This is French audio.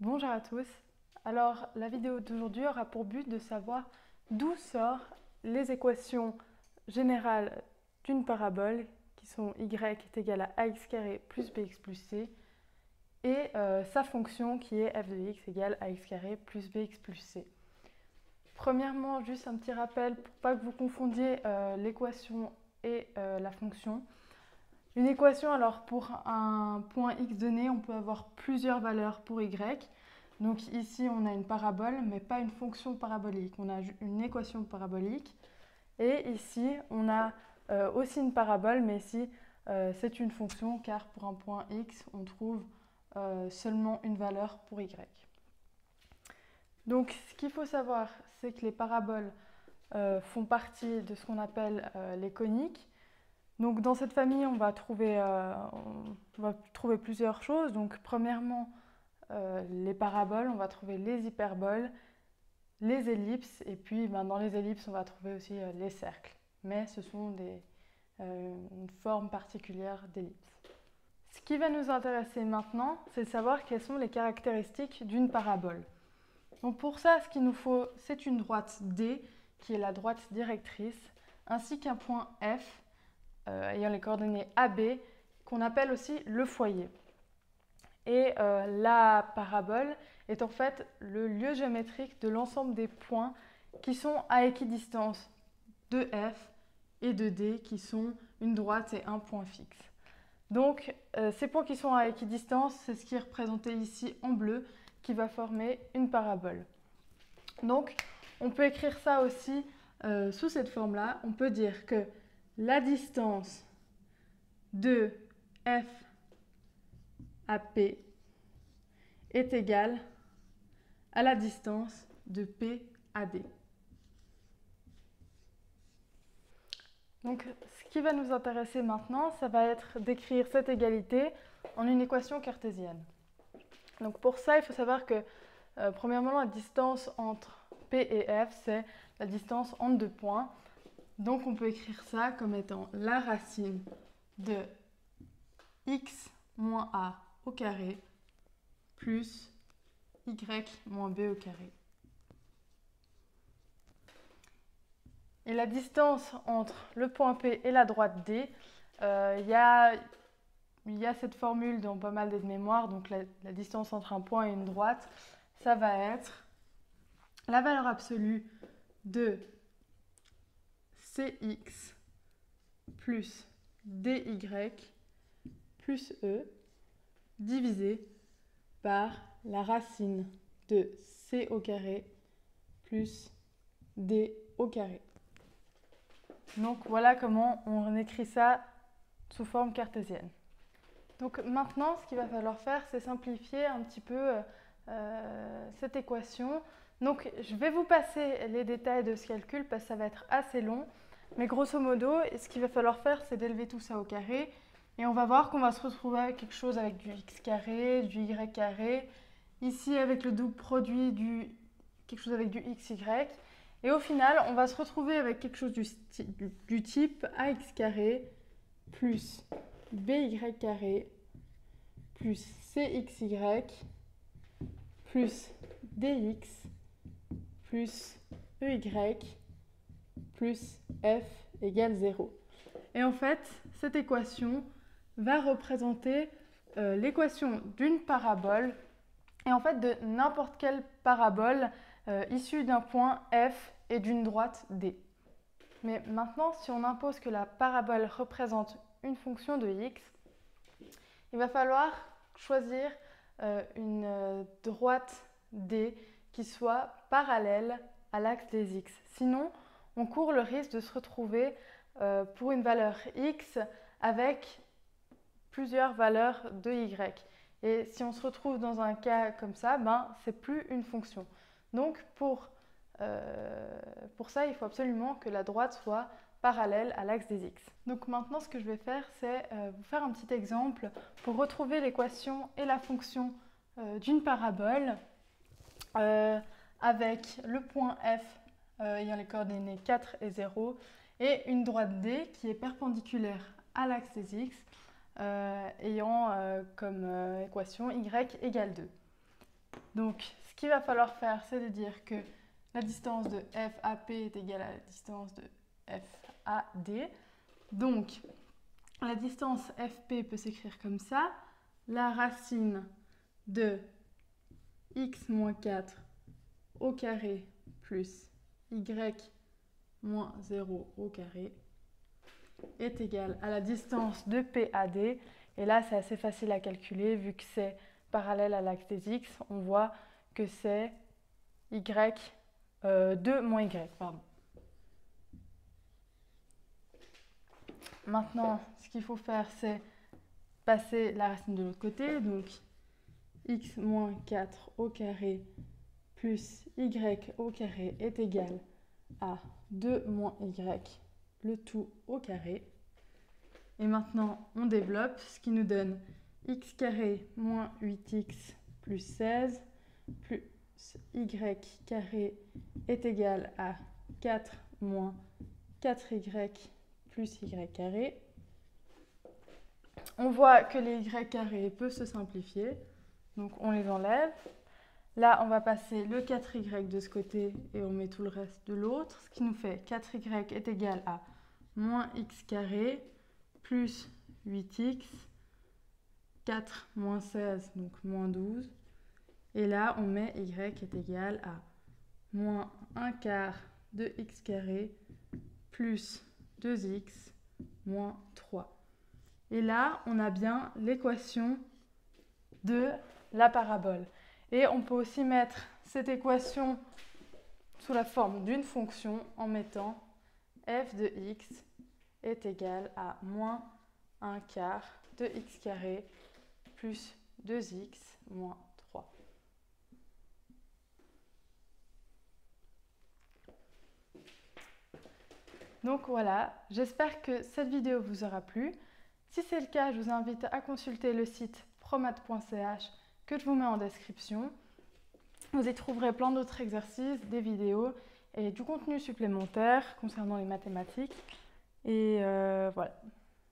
Bonjour à tous. Alors, la vidéo d'aujourd'hui aura pour but de savoir d'où sortent les équations générales d'une parabole qui sont y est égal à ax carré plus bx plus c et sa fonction qui est f de x égale ax carré plus bx plus c. Premièrement, juste un petit rappel pour pas que vous confondiez l'équation et la fonction. Une équation, alors pour un point x donné, on peut avoir plusieurs valeurs pour y. Donc ici, on a une parabole, mais pas une fonction parabolique. On a une équation parabolique. Et ici, on a aussi une parabole, mais ici, c'est une fonction, car pour un point x, on trouve seulement une valeur pour y. Donc, ce qu'il faut savoir, c'est que les paraboles font partie de ce qu'on appelle les coniques. Donc, dans cette famille, on va trouver plusieurs choses. Donc, premièrement, les paraboles, on va trouver les hyperboles, les ellipses, et puis dans les ellipses, on va trouver aussi les cercles. Mais ce sont une forme particulière d'ellipse. Ce qui va nous intéresser maintenant, c'est de savoir quelles sont les caractéristiques d'une parabole. Donc pour ça, ce qu'il nous faut, c'est une droite D, qui est la droite directrice, ainsi qu'un point F, ayant les coordonnées AB, qu'on appelle aussi le foyer. Et la parabole est en fait le lieu géométrique de l'ensemble des points qui sont à équidistance de F et de D, qui sont une droite et un point fixe. Donc ces points qui sont à équidistance, c'est ce qui est représenté ici en bleu, qui va former une parabole. Donc on peut écrire ça aussi sous cette forme-là. On peut dire que la distance de F à P est égale à la distance de P à D. Donc, ce qui va nous intéresser maintenant, ça va être d'écrire cette égalité en une équation cartésienne. Donc, pour ça, il faut savoir que, premièrement, la distance entre P et F, c'est la distance entre deux points. Donc, on peut écrire ça comme étant la racine de x moins a au carré plus y moins b au carré. Et la distance entre le point P et la droite D, il y a cette formule dans pas mal d'aides-mémoires, donc la distance entre un point et une droite, ça va être la valeur absolue de Cx plus dy plus E divisé par la racine de c au carré plus d au carré. Donc voilà comment on écrit ça sous forme cartésienne. Donc maintenant, ce qu'il va falloir faire, c'est simplifier un petit peu cette équation. Donc je vais vous passer les détails de ce calcul parce que ça va être assez long. Mais grosso modo, ce qu'il va falloir faire, c'est d'élever tout ça au carré. Et on va voir qu'on va se retrouver avec quelque chose avec du x carré, du y carré. Ici, avec le double produit, quelque chose avec du xy. Et au final, on va se retrouver avec quelque chose du type ax carré plus by carré plus cxy plus dx plus ey plus f égale 0. Et en fait, cette équation va représenter l'équation d'une parabole et en fait de n'importe quelle parabole issue d'un point F et d'une droite D. Mais maintenant, si on impose que la parabole représente une fonction de x, il va falloir choisir une droite D qui soit parallèle à l'axe des x. Sinon, on court le risque de se retrouver pour une valeur x avec plusieurs valeurs de y. Et si on se retrouve dans un cas comme ça, c'est plus une fonction. Donc pour ça, il faut absolument que la droite soit parallèle à l'axe des x. Donc maintenant, ce que je vais faire, c'est vous faire un petit exemple pour retrouver l'équation et la fonction d'une parabole avec le point F ayant les coordonnées 4 et 0 et une droite D qui est perpendiculaire à l'axe des x ayant comme équation y égale 2. Donc, ce qu'il va falloir faire, c'est de dire que la distance de FAP est égale à la distance de FAD. Donc, la distance FP peut s'écrire comme ça. La racine de x moins 4 au carré plus y moins 0 au carré est égale à la distance de PAD. Et là, c'est assez facile à calculer vu que c'est parallèle à l'axe des x. On voit que c'est y 2 moins y. Pardon. Maintenant, ce qu'il faut faire, c'est passer la racine de l'autre côté. Donc, x moins 4 au carré plus y au carré est égal à 2 moins y, le tout au carré. Et maintenant, on développe, ce qui nous donne x carré moins 8x plus 16 plus y carré est égal à 4 moins 4y plus y carré. On voit que les y carrés peuvent se simplifier, donc on les enlève. Là, on va passer le 4y de ce côté et on met tout le reste de l'autre, ce qui nous fait 4y est égal à moins x carré plus 8x, 4 moins 16, donc moins 12. Et là, on met y est égal à moins 1 quart de x carré plus 2x moins 3. Et là, on a bien l'équation de la parabole. Et on peut aussi mettre cette équation sous la forme d'une fonction en mettant f de x est égal à moins 1 quart de x carré plus 2x moins 3. Donc voilà, j'espère que cette vidéo vous aura plu. Si c'est le cas, je vous invite à consulter le site promath.ch que je vous mets en description. Vous y trouverez plein d'autres exercices, des vidéos et du contenu supplémentaire concernant les mathématiques. Et voilà.